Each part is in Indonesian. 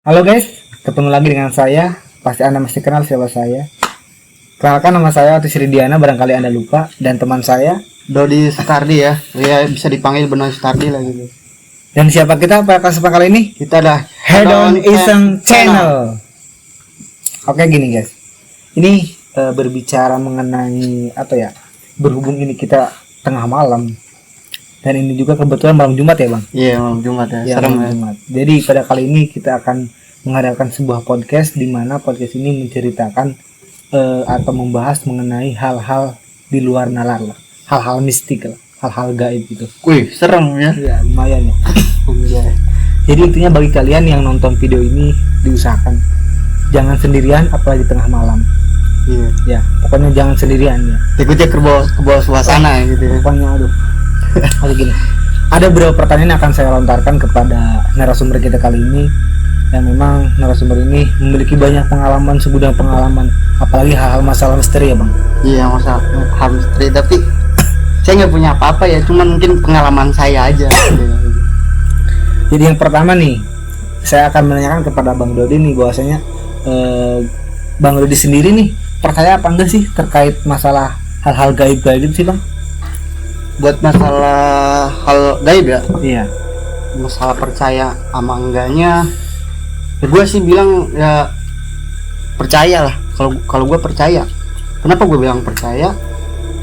Halo guys, ketemu lagi dengan saya. Pasti Anda mesti kenal siapa saya. Kenalkan, nama saya Otis Ridiana, barangkali Anda lupa. Dan teman saya Dodi Sutardi ya. Ya bisa dipanggil Benar Sutardi lah gitu. Dan siapa kita pada kesempatan kali ini? Kita dah Head on Iseng Channel. Oke gini guys, ini berbicara mengenai apa ya, berhubung ini kita tengah malam. Dan ini juga kebetulan malam Jumat ya bang? Iya malam Jumat ya, Ya, serem malam ya. Jumat. Jadi pada kali ini kita akan mengadakan sebuah podcast di mana podcast ini menceritakan atau membahas mengenai hal-hal di luar nalar lah, hal-hal mistik lah, hal-hal gaib gitu. Wih serem ya. Ya lumayan ya. Iya. Jadi intinya bagi kalian yang nonton video ini diusahakan jangan sendirian apalagi tengah malam. Iya. Ya pokoknya jangan sendirian ya. Ikutnya ke bawah suasana gitu ya. Pokoknya aduh. Oke gini. Ada beberapa pertanyaan yang akan saya lontarkan kepada narasumber kita kali ini. Yang memang narasumber ini memiliki banyak pengalaman, segudang pengalaman, apalagi hal-hal masalah misteri ya bang. Iya masalah misteri, tapi saya nggak punya apa-apa ya, cuman mungkin pengalaman saya aja. Jadi yang pertama nih, saya akan menanyakan kepada Bang Dodi nih bahwasanya Bang Dodi sendiri nih percaya apa enggak sih terkait masalah hal-hal gaib gitu sih bang? Buat masalah hal gaib ya, Iya. masalah percaya sama enggaknya, ya gue sih bilang ya percaya lah. Kalau gue percaya. Kenapa gue bilang percaya?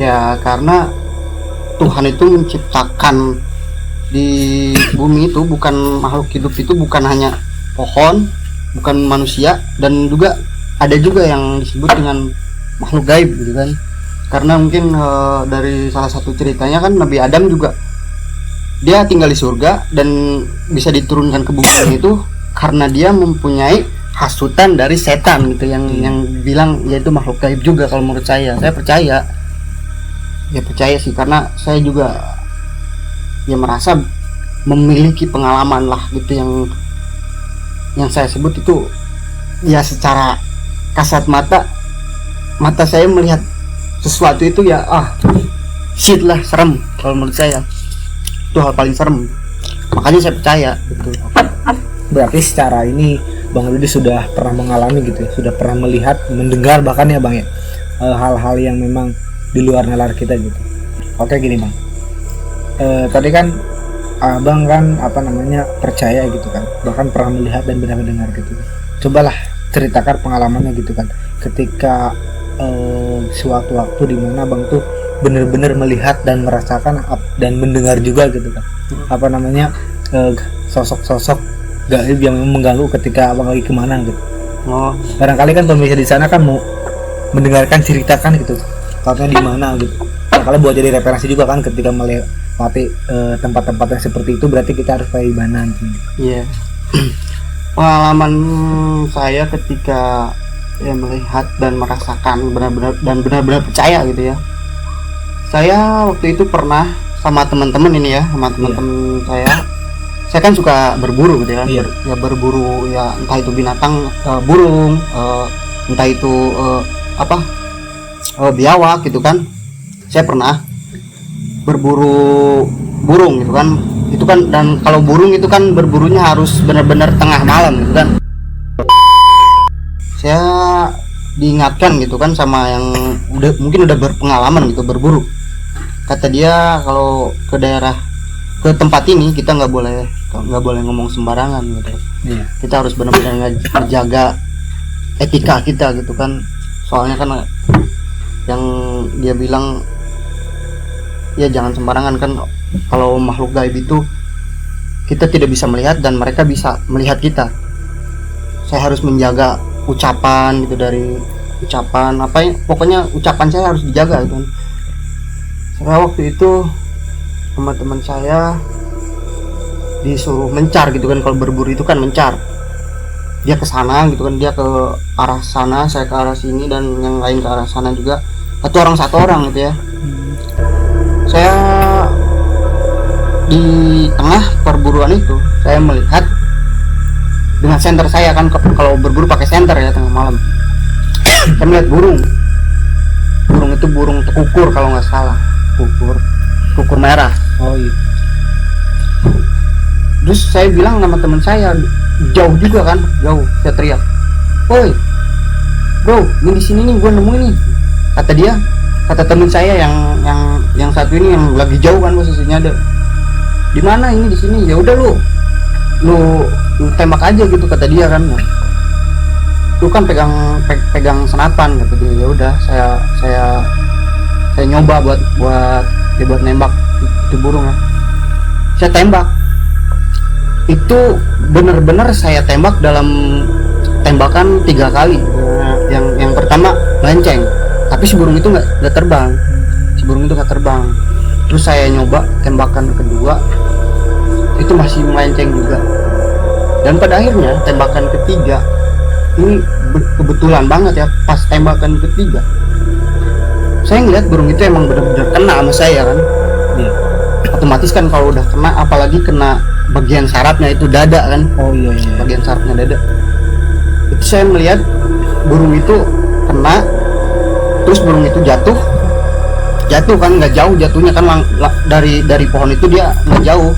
Ya karena Tuhan itu menciptakan di bumi itu bukan makhluk hidup, itu bukan hanya pohon, bukan manusia, dan juga ada juga yang disebut dengan makhluk gaib gitu kan. Karena mungkin dari salah satu ceritanya kan Nabi Adam juga dia tinggal di surga dan bisa diturunkan ke bumi itu karena dia mempunyai hasutan dari setan gitu yang bilang yaitu makhluk gaib juga. Kalau menurut saya percaya ya, percaya sih, karena saya juga ya merasa memiliki pengalaman lah gitu yang saya sebut itu ya secara kasat mata saya melihat sesuatu itu ya shit lah, serem. Kalau menurut saya itu hal paling serem, makanya saya percaya gitu. Berarti secara ini Bang Dodi sudah pernah mengalami gitu ya, sudah pernah melihat, mendengar bahkan ya bang ya, hal-hal yang memang di luar nalar kita gitu. Oke gini bang, tadi kan abang kan percaya gitu kan, bahkan pernah melihat dan benar mendengar gitu. Cobalah ceritakan pengalamannya gitu kan, ketika suatu waktu di mana abang tuh benar-benar melihat dan merasakan dan mendengar juga gitu kan, sosok-sosok gaib yang mengganggu ketika abang lagi kemana gitu. Barangkali kan pemirsa di sana kan mau mendengarkan ceritakan gitu, tempatnya di mana gitu. Barangkali buat jadi referensi juga kan ketika melewati tempat-tempat yang seperti itu, berarti kita harus kayak gimana gitu. Iya. Pengalaman saya ketika ya melihat dan merasakan benar-benar percaya gitu ya. Saya waktu itu pernah sama teman-teman ini ya, sama teman-teman saya kan suka berburu gitu ya. Iya. Ya berburu ya, entah itu binatang, burung, entah itu biawak gitu kan. Saya pernah berburu burung gitu kan. Itu kan, dan kalau burung itu kan berburunya harus benar-benar tengah malam gitu kan. Saya diingatkan gitu kan sama yang mungkin udah berpengalaman gitu berburu. Kata dia kalau ke tempat ini kita nggak boleh ngomong sembarangan gitu. Iya. Kita harus benar-benar menjaga etika kita gitu kan. Soalnya kan yang dia bilang ya jangan sembarangan kan, kalau makhluk gaib itu kita tidak bisa melihat dan mereka bisa melihat kita. Saya harus menjaga ucapan gitu, dari ucapan pokoknya ucapan saya harus dijaga gitu kan. Saya waktu itu sama teman saya disuruh mencar gitu kan. Kalau berburu itu kan mencar, dia ke sana gitu kan, dia ke arah sana, saya ke arah sini, dan yang lain ke arah sana juga, satu orang gitu ya. Saya di tengah perburuan itu saya melihat dengan senter saya kan, kalau berburu pakai senter ya tengah malam. Saya melihat burung itu burung tekukur kalau nggak salah, kukur merah. Oh iya. Terus saya bilang sama teman saya, jauh juga kan, jauh, saya teriak, "Woi bro, ini di sini nih gue nemuin nih," kata dia. Kata teman saya yang satu ini yang lagi jauh kan posisinya, ada di mana ini, di sini. Ya udah lu tembak aja gitu, kata dia kan. Lu kan pegang senapan, kata dia. Ya udah, saya nyoba buat nembak itu burung ya. Saya tembak. Itu benar-benar saya tembak dalam tembakan 3 kali. Yang pertama melenceng, tapi si burung itu nggak terbang. Terus saya nyoba tembakan kedua, itu masih melenceng juga. Dan pada akhirnya tembakan ketiga ini kebetulan banget ya, pas tembakan ketiga saya ngeliat burung itu emang benar-benar kena sama saya kan. Iya. Otomatis kan kalau udah kena, apalagi kena bagian sarafnya itu dada kan. Oh iya. Bagian sarafnya dada. Itu saya melihat burung itu kena, terus burung itu jatuh kan, nggak jauh jatuhnya kan, dari pohon itu dia nggak jauh.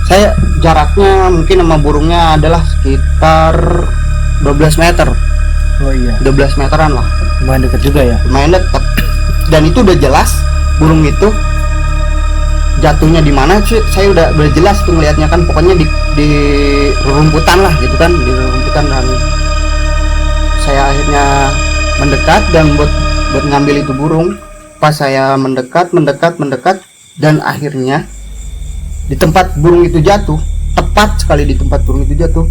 Saya jaraknya mungkin sama burungnya adalah sekitar 12 meter. Oh iya. 12 meteran lah. Lumayan dekat juga ya. Lumayan dekat. Dan itu udah jelas burung itu jatuhnya di mana sih, saya udah jelas tuh ngelihatnya kan, pokoknya di rerumputan lah gitu kan, di rerumputan. Dan saya akhirnya mendekat dan buat ngambil itu burung. Pas saya mendekat dan akhirnya di tempat burung itu jatuh, tepat sekali di tempat burung itu jatuh,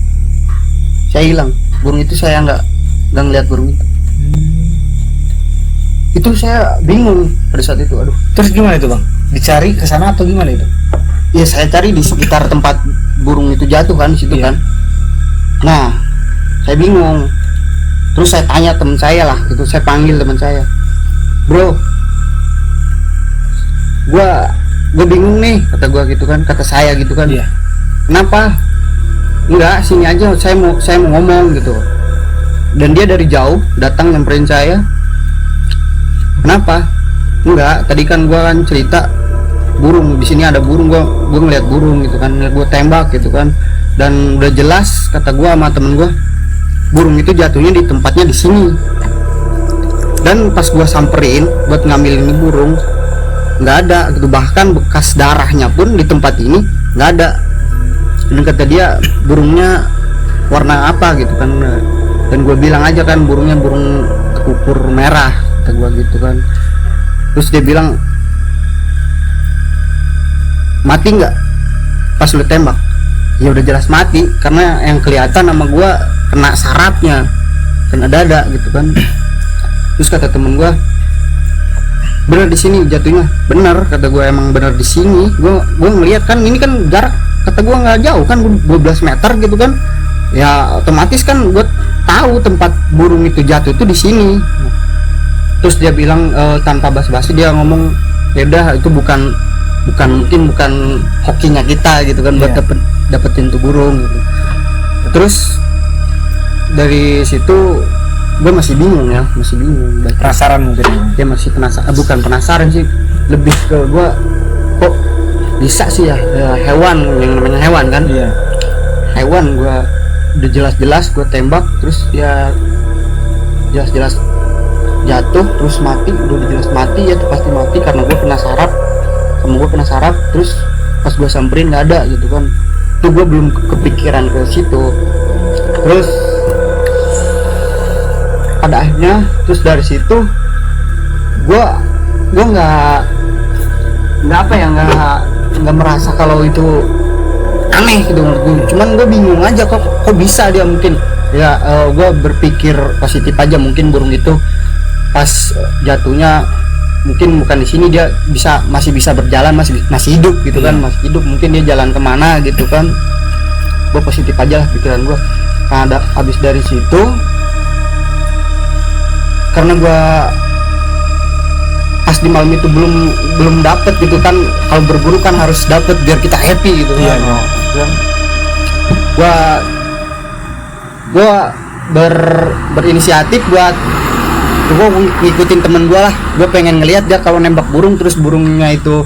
saya hilang. Burung itu saya nggak ngeliat burung itu. Itu saya bingung pada saat itu. Aduh. Terus gimana itu bang? Dicari ke sana atau gimana itu? Ya saya cari di sekitar tempat burung itu jatuh kan, di situ Iya. kan. Nah, saya bingung. Terus saya tanya teman saya lah, gitu. Saya panggil teman saya, "Bro, gue bingung nih," kata gue gitu kan, kata saya gitu kan. Iya. "Kenapa?" "Enggak, sini aja, saya mau ngomong," gitu. Dan dia dari jauh datang nyamperin saya. "Kenapa?" "Enggak, tadi kan gue kan cerita burung, di sini ada burung, gue ngeliat burung gitu kan, gue tembak gitu kan. Dan udah jelas," kata gue sama temen gue, "burung itu jatuhnya di tempatnya di sini." Dan pas gue samperin buat ngambil ini burung, nggak ada gitu, bahkan bekas darahnya pun di tempat ini nggak ada. Dan kata dia, "Burungnya warna apa?" gitu kan. Dan gue bilang aja kan, burungnya burung tekukur merah, kata gue gitu kan. Terus dia bilang, "Mati nggak pas lu tembak?" Ya udah jelas mati, karena yang kelihatan sama gue kena sarafnya, kena dada gitu kan. Terus kata temen gue, "Bener di sini jatuhnya." "Bener," kata gue, "emang bener di sini. Gue ngeliat kan, ini kan jarak," kata gue, "nggak jauh kan, 12 meter gitu kan. Ya otomatis kan gue tahu tempat burung itu jatuh itu di sini." Terus dia bilang tanpa basa-basi dia ngomong, "Ya udah, itu bukan hokinya kita gitu kan, buat dapetin tuh burung gitu." Terus dari situ gue masih bingung. Penasaran mungkin. Dia masih penasaran, bukan penasaran sih, lebih ke gue, kok bisa sih ya, hewan, yang namanya hewan kan. Iya. Hewan gue udah jelas-jelas gue tembak, terus ya jelas-jelas jatuh, terus mati. Udah jelas mati ya, itu pasti mati karena gue kena saraf. Terus pas gue samperin nggak ada gitu kan. Itu gue belum kepikiran ke situ. Terus pada akhirnya, terus dari situ gue nggak merasa kalau itu aneh gitu menurut gue. Cuman gue bingung aja, kok bisa dia mungkin ya. Gue berpikir positif aja, mungkin burung itu pas jatuhnya mungkin bukan di sini, dia masih bisa berjalan, masih hidup gitu kan, masih hidup, mungkin dia jalan kemana gitu kan. Gue positif aja lah pikiran gue. Nah, habis dari situ, karena gue pas di malam itu belum dapet gitu kan, kalau berburu kan harus dapet biar kita happy gitu kan. Gue berinisiatif buat gue ngikutin temen gue lah. Gue pengen ngelihat dia kalau nembak burung terus burungnya itu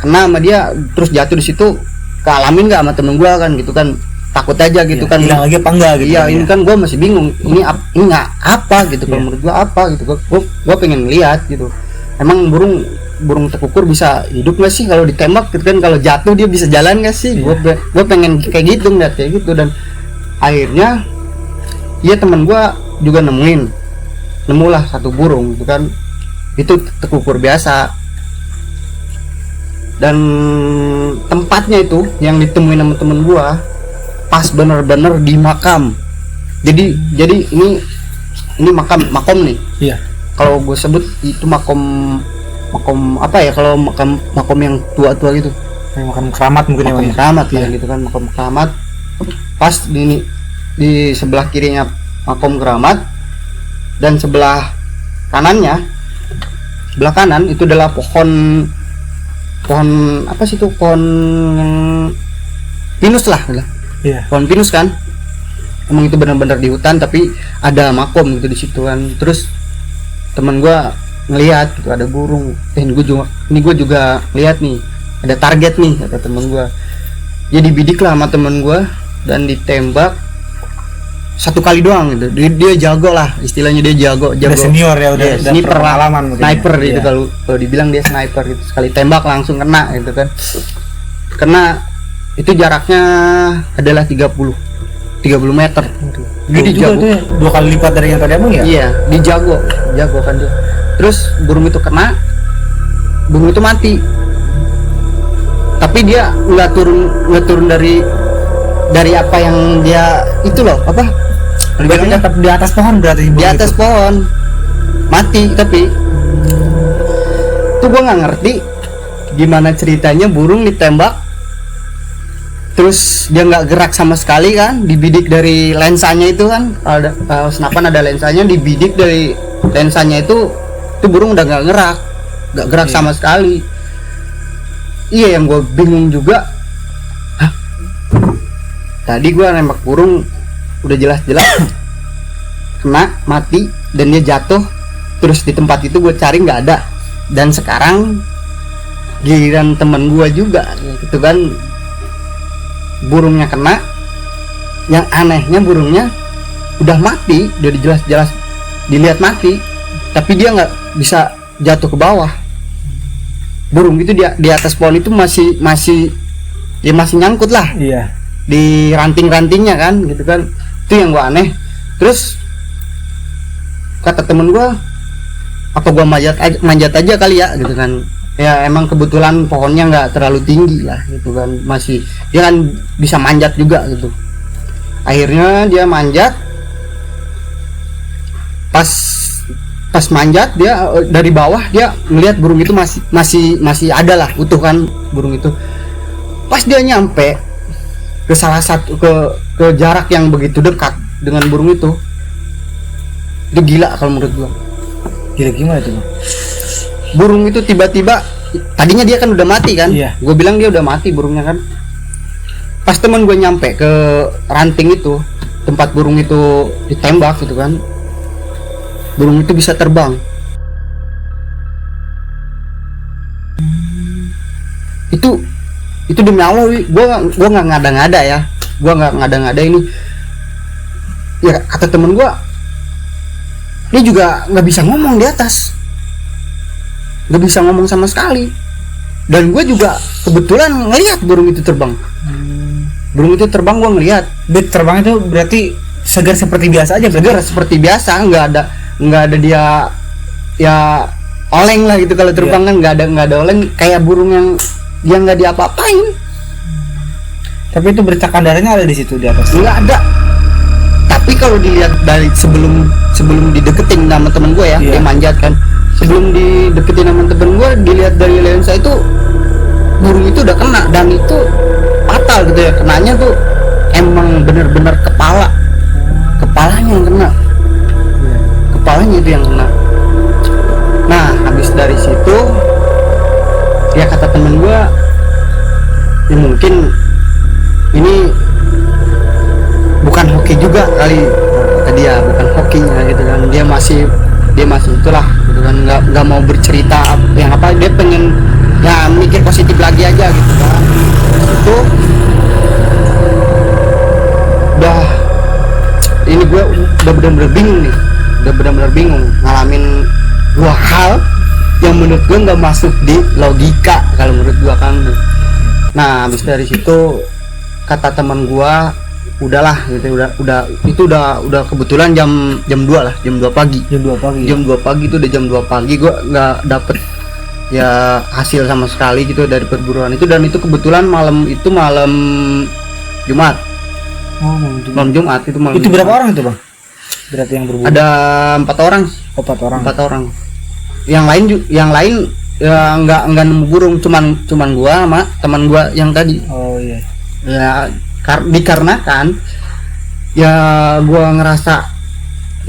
kena sama dia terus jatuh di situ, kealamin nggak sama temen gue kan gitu kan, takut aja gitu kan, hilang lagi apa enggak gitu iya kan, ini ya. kan gue masih bingung ini ini nggak apa gitu kalau Iya. menurut gue apa gitu, gue pengen lihat gitu, emang burung tekukur bisa hidup nggak sih kalau ditembak gitu kan, kalau jatuh dia bisa jalan nggak sih, gue pengen kayak gitu ngeliat kayak gitu. Dan akhirnya iya teman gue juga nemulah satu burung gitu kan, itu tekukur biasa. Dan tempatnya itu yang ditemuin sama temen gua pas bener-bener di makam. Jadi ini makom nih. Iya. Kalau gue sebut itu makom apa ya, kalau makom yang tua-tua gitu. Kayak makan keramat mungkin ya, Makom Bang, ya. keramat Iya. ya gitu kan, makom keramat. Pas di sebelah kirinya makom keramat dan sebelah kanannya, sebelah kanan itu adalah pohon apa sih itu, pohon yang pinus lah. Iya. Pohon pinus kan, emang itu benar-benar di hutan tapi ada makom gitu di situ kan. Terus teman gua ngelihat gitu ada burung, ini gue juga lihat nih ada target nih kata teman gua. Jadi bidik lah sama teman gua dan ditembak satu kali doang gitu. Dia jago lah, istilahnya dia jago. Udah senior ya, udah sniper lah, pengalaman mungkin ya. sniper gitu. Iya. Kalau dibilang dia sniper gitu, sekali tembak langsung kena gitu kan. Kena itu jaraknya adalah 30 meter. Jadi juga jago. itu ya, 2 kali lipat dari yang tadi Abang ya? Iya, jago kan dia. Terus burung itu kena, burung itu mati. Tapi dia nggak turun dari apa yang dia itu loh, apa? Berarti tetap di atas pohon berarti Di atas pohon mati. Tapi tuh gua nggak ngerti gimana ceritanya burung ditembak terus dia nggak gerak sama sekali kan, dibidik dari lensanya itu kan, ada senapan ada lensanya, dibidik dari lensanya itu burung udah nggak gerak sama sekali. Iya, yang gue bingung juga, hah? Tadi gue nembak burung udah jelas-jelas kena mati dan dia jatuh, terus di tempat itu gue cari nggak ada, dan sekarang giliran temen gue juga gitu kan, burungnya kena. Yang anehnya burungnya udah mati, udah jelas-jelas dilihat mati, tapi dia nggak bisa jatuh ke bawah. Burung itu di atas pohon itu masih nyangkut lah. Iya. Di ranting-rantingnya kan gitu kan. Itu yang gua aneh. Terus kata temen gua, apa gua manjat aja kali ya gitu kan. Ya emang kebetulan pohonnya nggak terlalu tinggi lah gitu kan, masih dia kan bisa manjat juga gitu. Akhirnya dia manjat, pas manjat dia dari bawah dia melihat burung itu masih ada lah, utuh kan burung itu. Pas dia nyampe ke salah satu ke jarak yang begitu dekat dengan burung itu gila kalau menurut gua. Gila gimana tuh, Bang? Burung itu tiba-tiba, tadinya dia kan udah mati kan. Iya. Gue bilang dia udah mati burungnya kan. Pas teman gue nyampe ke ranting itu, tempat burung itu ditembak gitu kan, burung itu bisa terbang. Itu demi Allah, gue nggak ngada-ngada ya, gue nggak ngada-ngada ini. Ya kata temen gue, dia juga nggak bisa ngomong di atas, nggak bisa ngomong sama sekali. Dan gue juga kebetulan ngelihat burung itu terbang. Burung itu terbang, gue ngelihat. Bit terbang itu berarti segar seperti biasa aja, Segar seperti biasa, nggak ada dia ya oleng lah gitu kalau terbang kan, nggak ada oleng kayak burung yang nggak diapa-apain. Tapi itu bercak darahnya ada di situ di atas. Nggak ada. Tapi kalau dilihat dari sebelum dideketin sama temen gue ya, Iya. dia manjat kan. Sebelum dideketin sama temen gue, dilihat dari lensa itu burung itu udah kena, dan itu fatal gitu ya. Kenanya tuh emang bener-bener kepalanya yang kena. Kepalanya itu yang kena. Nah, habis dari situ ya kata temen gue, ya mungkin ini bukan hoki juga kali, kata dia, bukan hokinya gitu kan. Dia masih itulah gitu kan, nggak mau bercerita yang apa, dia pengen ya mikir positif lagi aja gitu kan. Terus itu udah benar-benar bingung nih, udah benar-benar bingung ngalamin dua hal yang menurut gue nggak masuk di logika kalau menurut gue kan. Nah habis dari situ kata teman gue udahlah gitu, udah kebetulan jam 2 lah, jam 2 pagi. Jam 2 pagi itu udah jam 2 pagi gue nggak dapet ya hasil sama sekali gitu dari perburuan itu, dan itu kebetulan malam Jumat. Malam Jumat itu malam. Itu berapa orang itu bang? Berarti yang berburu? Ada 4 orang. Oh, 4 orang. Yang lain ya nggak nemu burung, cuman gua sama teman gua yang tadi. Oh iya. Ya dikarenakan ya gua ngerasa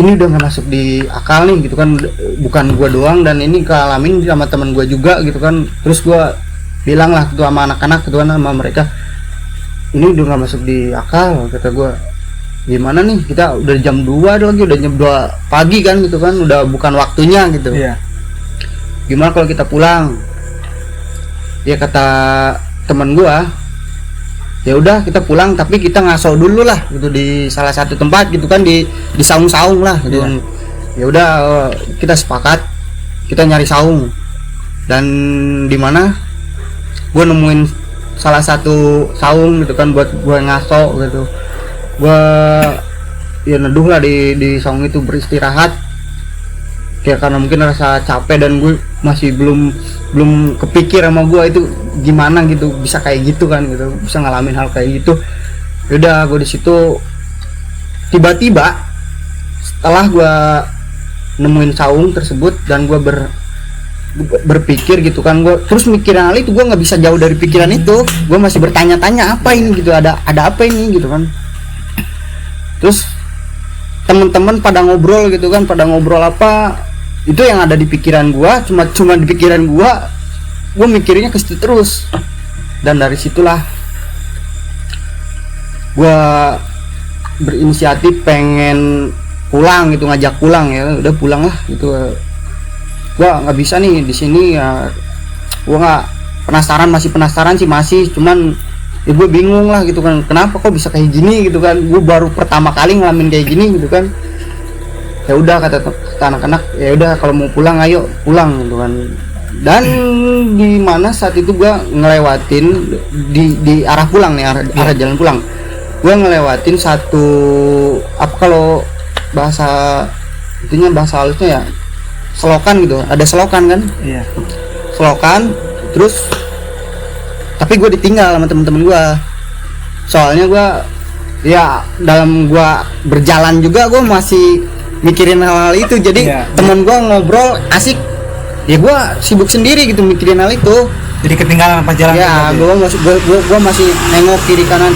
ini udah nggak masuk di akal nih gitu kan, bukan gua doang dan ini kealamin sama teman gua juga gitu kan. Terus gua bilang lah tuh sama anak-anak gitu kan, sama mereka, ini udah nggak masuk di akal kata gua. Gimana nih, kita udah jam 2 lagi, udah jam 2 pagi kan gitu kan, udah bukan waktunya gitu. Iya. Gimana kalau kita pulang? Ya kata teman gua, ya udah kita pulang tapi kita ngaso dulu lah gitu di salah satu tempat gitu kan, di saung-saung lah gitu kan. Ya udah kita sepakat kita nyari saung, dan di mana gua nemuin salah satu saung gitu kan buat gua ngaso gitu. Gua ya neduh lah di saung itu beristirahat ya, karena mungkin rasa capek dan gue masih belum kepikir sama gue itu gimana gitu bisa kayak gitu kan gitu, bisa ngalamin hal kayak gitu. Yaudah gue di situ tiba-tiba setelah gue nemuin saung tersebut dan gue berpikir gitu kan, gue terus mikirin hal itu, gue nggak bisa jauh dari pikiran itu, gue masih bertanya-tanya apa ini gitu, ada apa ini gitu kan. Terus teman-teman pada ngobrol gitu kan, pada ngobrol apa itu yang ada di pikiran gua, cuma di pikiran gua mikirnya ke situ terus. Dan dari situlah gua berinisiatif pengen pulang gitu, ngajak pulang. Ya udah pulang lah gitu, gua nggak bisa nih di sini ya, gua nggak masih penasaran sih, masih cuman ya gue bingung lah gitu kan, kenapa kok bisa kayak gini gitu kan, gue baru pertama kali ngalamin kayak gini gitu kan. Ya udah kata anak-anak, ya udah kalau mau pulang ayo pulang gitu kan. Dan di mana saat itu gue ngelewatin di arah pulang nih, arah jalan pulang, gue ngelewatin satu apa kalau bahasa itunya, bahasa halusnya ya selokan gitu, ada selokan kan. Iya. Selokan, terus tapi gue ditinggal sama temen-temen gue, soalnya gue ya dalam gue berjalan juga gue masih mikirin hal-hal itu. Jadi temen gue ngobrol asik, ya gue sibuk sendiri gitu mikirin hal itu, jadi ketinggalan pas jalan. Ya gue masih nengok kiri kanan,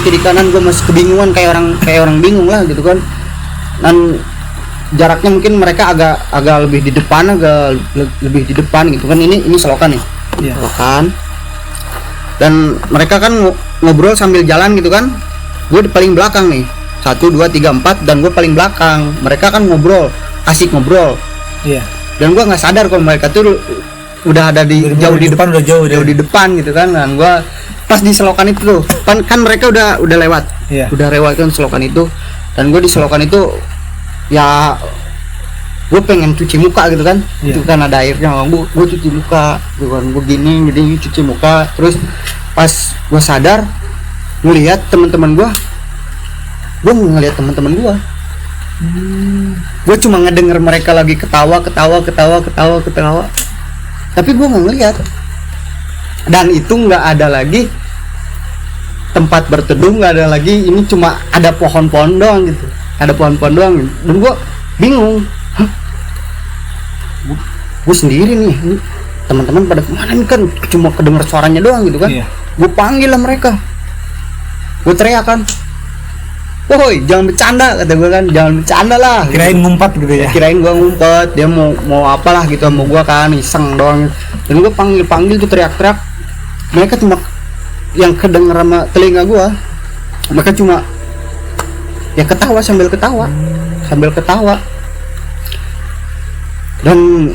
gue masih kebingungan kayak orang bingung lah gitu kan. Dan jaraknya mungkin mereka agak lebih di depan, lebih di depan gitu kan. Ini selokan nih. Iya. Selokan. Dan mereka kan ngobrol sambil jalan gitu kan, gue di paling belakang nih, 1, 2, 3, 4 dan gue paling belakang. Mereka kan ngobrol, asik ngobrol. Iya. Dan gue nggak sadar kalau mereka tuh udah ada jauh di depan, jauh di depan gitu kan. Dan gue pas di selokan itu tuh kan mereka udah lewat. Iya. Udah lewat kan selokan itu, dan gue di selokan itu ya gue pengen cuci muka gitu kan. Iya. Itu kan ada airnya, gue cuci muka gitu kan, gue gini cuci muka. Terus pas gue sadar ngelihat teman-teman gue ngelihat teman-teman gue. Gue cuma ngedenger mereka lagi ketawa, tapi gue nggak ngelihat. Dan itu nggak ada lagi tempat berteduh, nggak ada lagi, ini cuma ada pohon-pohon doang gitu, ada pohon-pohon doang gitu. Dan gue bingung, gue sendiri nih, teman-teman pada kemana nih, kan cuma kedenger suaranya doang gitu kan. Iya. Gue panggil lah mereka, gue teriak kan, woi jangan bercanda, kata gue kan, jangan bercanda lah. Kirain ngumpet gitu ya. Kirain gue ngumpet, dia mau apalah gitu sama gue kan, iseng doang. Dan gue panggil tuh teriak-teriak, mereka cuma yang kedenger sama telinga gue, mereka cuma ya ketawa sambil ketawa. Dan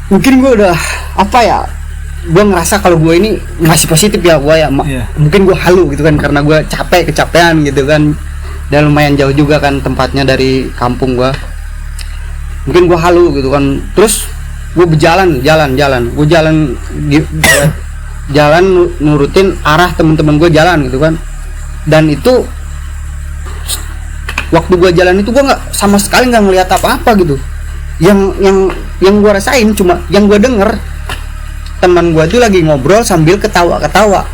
mungkin gue udah apa ya, gue ngerasa kalau gue ini masih positif ya gue ya. Mungkin gue halu gitu kan, karena gue kecapean gitu kan, dan lumayan jauh juga kan tempatnya dari kampung gue. mungkin gue halu gitu kan. Terus gue berjalan gue jalan nurutin arah temen-temen gue jalan gitu kan. Dan itu waktu gue jalan itu gue nggak sama sekali nggak ngeliat apa-apa gitu. Yang gue rasain cuma yang gue denger teman gue tuh lagi ngobrol sambil ketawa-ketawa.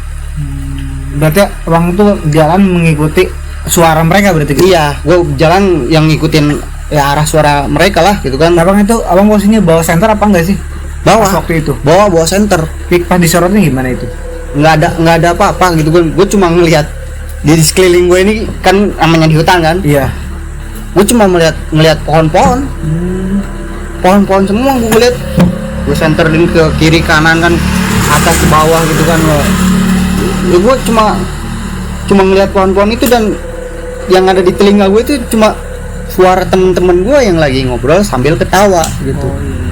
Berarti abang tuh jalan mengikuti suara mereka berarti gitu? Iya, gue jalan yang ngikutin ya arah suara mereka lah gitu kan. Abang itu, abang posisinya bawa senter apa enggak sih? Bawa Pas waktu itu? bawa center. Pas disorotnya gimana itu? Nggak ada apa-apa gitu. Gue cuma ngelihat di sekeliling gue ini kan namanya di hutan kan. Iya. Gue cuma ngelihat pohon-pohon. Pohon-pohon semua gue lihat. Gue senterin ke kiri kanan kan, atas ke bawah gitu kan. Ya gue cuma ngelihat pohon-pohon itu, dan yang ada di telinga gue itu cuma suara temen-temen gue yang lagi ngobrol sambil ketawa gitu.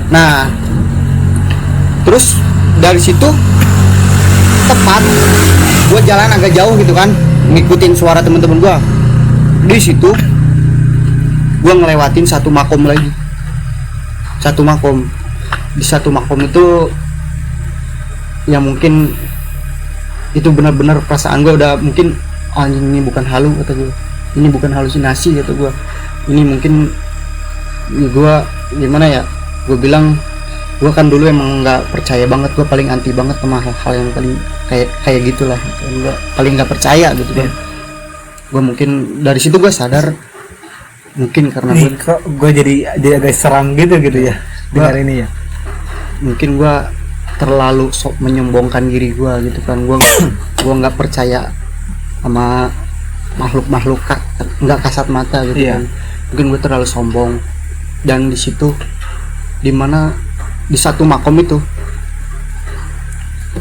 Nah, terus dari situ tepat gue jalan agak jauh gitu kan, ngikutin suara temen-temen gue. Di situ gue ngelewatin satu makom lagi. Di satu makom itu ya mungkin itu benar-benar perasaan gue udah mungkin anjing, ini bukan halu kata gue, ini bukan halusinasi kata gue, ini mungkin gue gimana ya, gue bilang gue kan dulu emang nggak percaya banget, gue paling anti banget sama hal-hal yang paling kayak gitulah, gue paling nggak percaya gitu kan. Gue mungkin dari situ gue sadar, mungkin karena gue jadi agak seram gitu ya dengar ini ya. Mungkin gue terlalu sok menyombongkan diri gue gitu kan. Gue nggak percaya sama makhluk nggak kasat mata gitu kan. Mungkin gue terlalu sombong. Dan di situ dimana di satu makom itu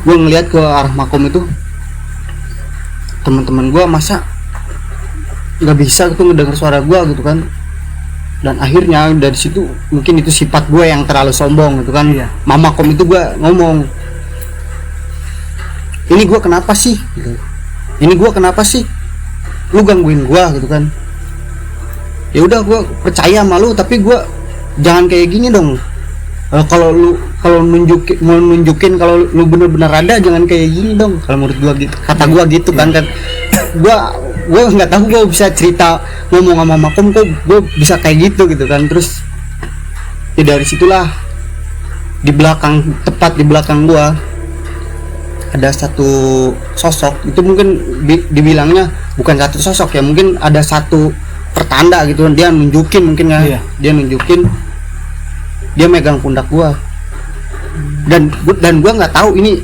gue ngeliat ke arah makom itu, teman-teman gue masa nggak bisa tuh ngedenger suara gue gitu kan. Dan akhirnya dari situ mungkin itu sifat gue yang terlalu sombong gitu kan. Mama kom itu gue ngomong, ini gue kenapa sih gitu. Ini gue kenapa sih lu gangguin gue gitu kan. Ya udah, gue percaya sama lu, tapi gue jangan kayak gini dong. Kalau nunjukin kalau lu bener-bener ada, jangan kayak gini dong. Kalau menurut gue gitu, kata gue gitu kan. Gue nggak tahu gue bisa cerita ngomong sama makom kok gue bisa kayak gitu kan. Terus ya dari situlah tepat di belakang gue ada satu sosok. Itu mungkin dibilangnya bukan satu sosok ya, mungkin ada satu pertanda gitu kan. Dia nunjukin mungkin ya, dia nunjukin, dia megang pundak gue, dan gue nggak tahu ini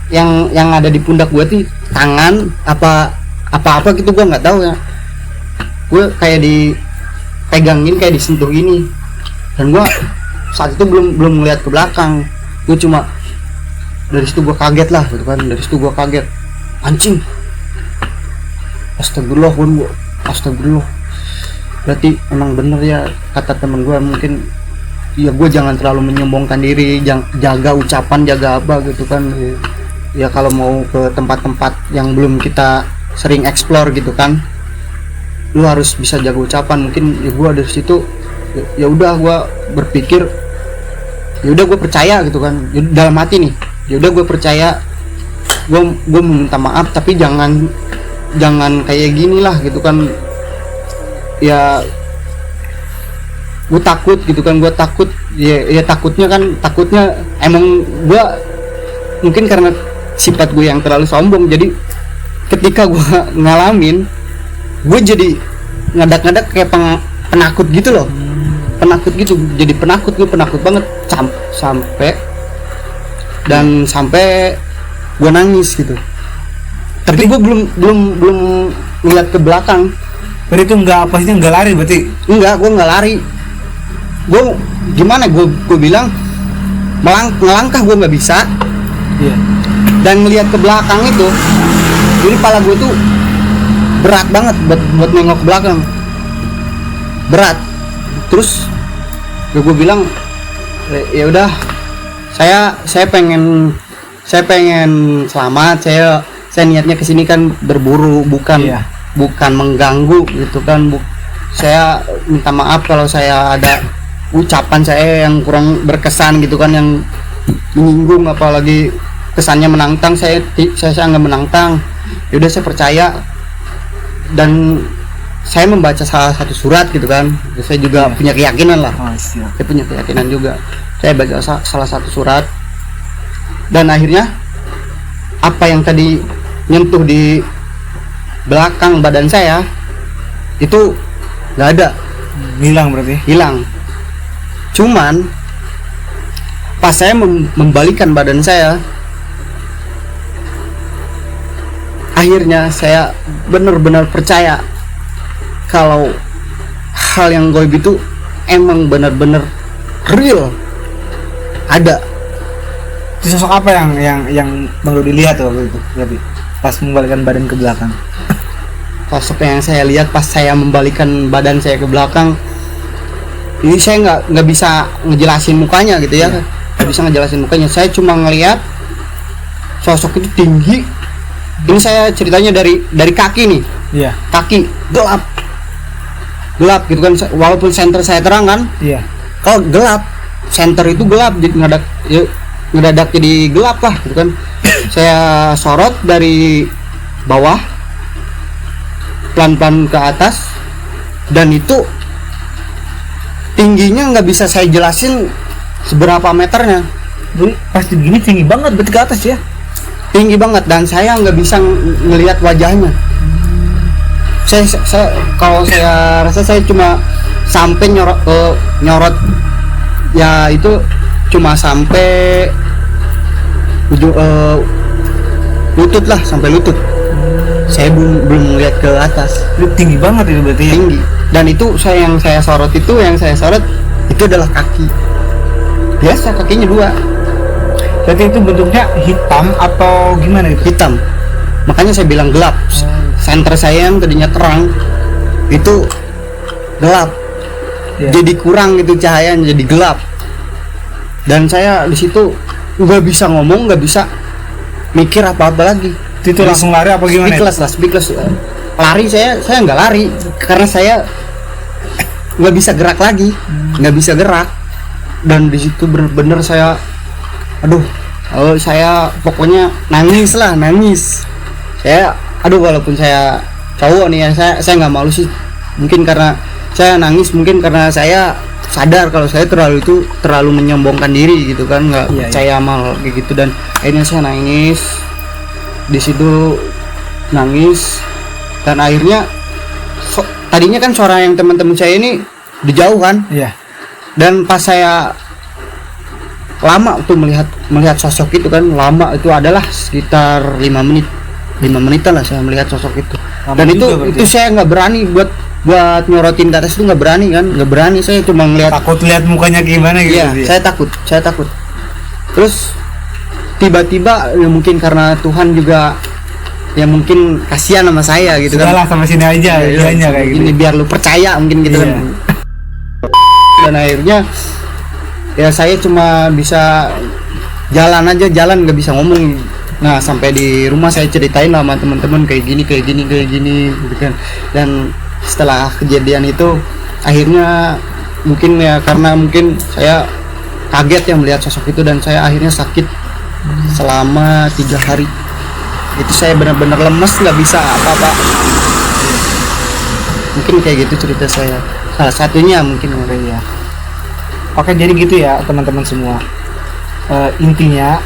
yang ada di pundak gue tuh tangan apa gitu, gue nggak tahu ya. Gue kayak dipegangin, kayak disentuh ini, dan gue saat itu belum ngeliat ke belakang. Gue cuma dari situ gue kaget lah gitu kan. Dari situ gue kaget, anjing, astagfirullah. Astagfirullah, berarti emang bener ya kata temen gue. Mungkin ya gue jangan terlalu menyombongkan diri, jaga ucapan, jaga apa gitu kan. Ya kalau mau ke tempat-tempat yang belum kita sering explore gitu kan, lu harus bisa jaga ucapan. Mungkin ya gue dari situ ya udah gue berpikir, ya udah gue percaya gitu kan. Dalam hati nih, ya udah gue percaya, gue minta maaf, tapi jangan kayak gini lah gitu kan. Ya gue takut gitu kan, gue takut ya takutnya emang gue mungkin karena sifat gue yang terlalu sombong. Jadi ketika gue ngalamin, gue jadi ngadak-ngadak kayak penakut gitu loh. Penakut gitu, jadi penakut banget sampai gue nangis gitu. Tapi gue belum ngeliat ke belakang. Berarti itu nggak lari berarti? Enggak, gue nggak lari. Gue gimana, gue bilang ngelangkah gue nggak bisa. Dan ngeliat ke belakang itu, ini kepala gue tuh berat banget buat nengok ke belakang, berat. Terus gue bilang, ya udah, saya pengen selamat. Saya niatnya kesini kan berburu, bukan mengganggu gitu kan. Saya minta maaf kalau saya ada ucapan saya yang kurang berkesan gitu kan, yang menyinggung, apalagi kesannya menantang, saya nggak menantang. Ya udah saya percaya, dan saya membaca salah satu surat gitu kan. Saya juga punya keyakinan lah. Saya punya keyakinan juga. Saya baca salah satu surat, dan akhirnya apa yang tadi nyentuh di belakang badan saya itu nggak ada, hilang berarti. hilang. Cuman pas saya membalikan badan saya, akhirnya saya benar-benar percaya kalau hal yang gaib itu emang benar-benar real, ada. Itu sosok apa yang Bang Dodi lihat waktu itu berarti pas membalikkan badan ke belakang? Sosok yang saya lihat pas saya membalikan badan saya ke belakang, ini saya nggak bisa ngejelasin mukanya gitu ya, nggak bisa ngejelasin mukanya. Saya cuma ngelihat sosok itu tinggi. Ini saya ceritanya dari kaki nih. Iya. Kaki gelap gitu kan, walaupun center saya terang kan. Iya. Kalau gelap, center itu gelap, jadi ngedadak jadi gelap lah gitu kan. Saya sorot dari bawah pelan-pelan ke atas, dan itu tingginya nggak bisa saya jelasin seberapa meternya. Jadi pasti begini tinggi banget berarti ke atas ya? Tinggi banget, dan saya nggak bisa ngelihat wajahnya. Saya kalau saya rasa saya cuma sampai nyorot ya, itu cuma sampai ujung lutut lah, sampai lutut. Saya belum melihat ke atas. Itu tinggi banget itu berarti ya? Tinggi. Dan itu yang saya sorot itu adalah kaki. Biasa kakinya 2. Berarti itu bentuknya hitam atau gimana itu? Hitam. Makanya saya bilang gelap. Center saya yang tadinya terang itu gelap. Ya. Jadi kurang itu cahayanya, jadi gelap. Dan saya di situ nggak bisa ngomong, nggak bisa mikir apa-apa lagi. Itu langsung lari apa gimana? Speechless. Lari saya nggak lari karena saya nggak bisa gerak lagi, nggak bisa gerak. Dan di situ bener-bener saya, saya pokoknya nangis. Saya, walaupun saya cowok nih ya, saya nggak malu sih. Mungkin karena saya nangis, mungkin karena saya sadar kalau saya terlalu menyombongkan diri gitu kan, nggak percaya sama hal kayak gitu. Dan akhirnya saya nangis di situ, dan akhirnya tadinya kan suara yang teman-teman saya ini dijauh kan. Iya. Dan pas saya lama tuh melihat sosok itu kan, lama itu adalah sekitar 5 menitan lah saya melihat sosok itu. Lama. Dan itu saya nggak berani buat nyorotin ke atas, itu nggak berani, saya cuma ngelihat. Takut lihat mukanya gimana gitu. Iya, saya takut. Terus tiba-tiba ya mungkin karena Tuhan juga ya mungkin kasihan sama saya gitu. Sudahlah, kan. sama sini aja dianya kayak Ini gitu. biar lu percaya mungkin gitu kan. Dan akhirnya ya saya cuma bisa jalan nggak bisa ngomong. Nah, sampai di rumah saya ceritain sama teman-teman kayak gini gitu kan. Dan setelah kejadian itu akhirnya mungkin ya karena mungkin saya kaget ya melihat sosok itu, dan saya akhirnya sakit selama 3 hari. Itu saya benar-benar lemes, nggak bisa apa-apa. Mungkin kayak gitu cerita saya, salah satunya mungkin. Ya. Oke, jadi gitu ya teman-teman semua. Intinya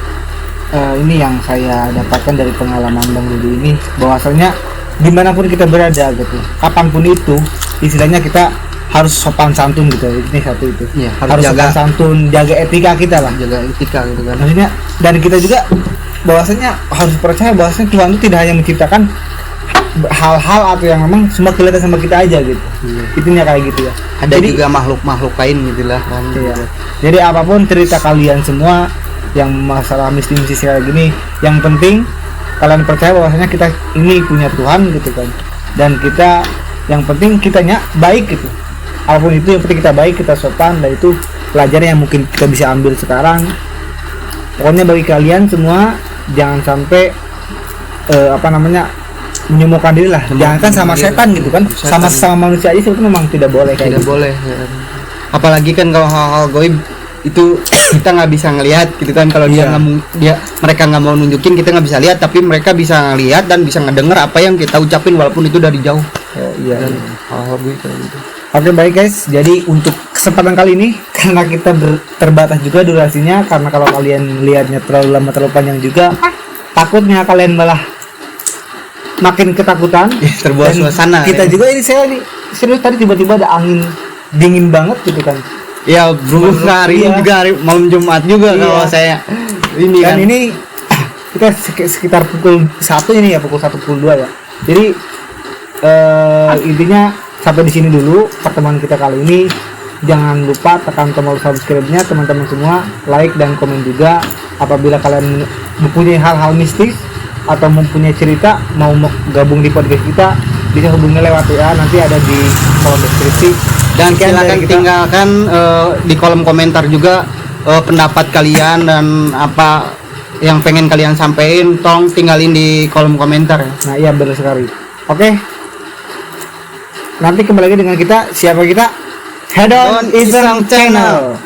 ini yang saya dapatkan dari pengalaman Bang Dodi ini, bahwasanya dimanapun kita berada gitu, kapanpun itu, istilahnya kita harus sopan santun gitu. Ini satu itu. Ya, harus jaga, sopan santun, jaga etika kita lah. Jaga etika gitu kan. Maksudnya, dan kita juga bahwasanya harus percaya bahwasanya Tuhan itu tidak hanya menciptakan hal-hal atau yang memang cuma kelihatan sama kita aja gitu. Itunya kayak gitu ya. Ada jadi, juga makhluk-makhluk lain gitulah kan. Iya. Jadi apapun cerita kalian semua yang masalah misteri kayak gini, yang penting kalian percaya bahwasanya kita ini punya Tuhan gitu kan. Dan kita, yang penting kitanya baik gitu. Apapun itu yang penting kita baik, kita sopan, dan itu pelajaran yang mungkin kita bisa ambil sekarang. Pokoknya bagi kalian semua jangan sampai menyombongkan diri lah. Jangan kan sama setan gitu kan. Sama manusia aja itu memang tidak boleh kayak tidak gitu. boleh ya. apalagi kan kalau hal-hal goib itu kita nggak bisa ngelihat gitu kan, kalau Iya. mereka nggak mau nunjukin, kita nggak bisa lihat, tapi mereka bisa ngelihat dan bisa ngedenger apa yang kita ucapin walaupun itu dari jauh. Oh iya. Dan hal-hal gitu. Oke baik guys, jadi untuk kesempatan kali ini karena kita terbatas juga durasinya, karena kalau kalian lihatnya terlalu lama terlalu panjang juga takutnya kalian malah makin ketakutan. Terbawa Dan suasana. Kita ya. juga ini saya nih serius tadi tiba-tiba ada angin dingin banget gitu kan. Ya berhubung hari ini Iya. juga hari malam Jumat juga Iya. kalau saya ini Dan kan. ini kita sekitar pukul 1 ini ya, pukul 1 pukul 2 ya. Jadi intinya sampai di sini dulu pertemuan kita kali ini. Jangan lupa tekan tombol subscribe-nya teman-teman semua, like dan komen juga. Apabila kalian mempunyai hal-hal mistis atau mempunyai cerita mau gabung di podcast kita, bisa hubungi lewat WA, nanti ada di kolom deskripsi. Dan Sekian silakan dari kita. tinggalkan di kolom komentar juga pendapat kalian dan apa yang pengen kalian sampaikan, tolong tinggalin di kolom komentar ya. Nah iya benar sekali. Oke, nanti kembali lagi dengan kita. Siapa kita? Head on Iseng Iseng Channel.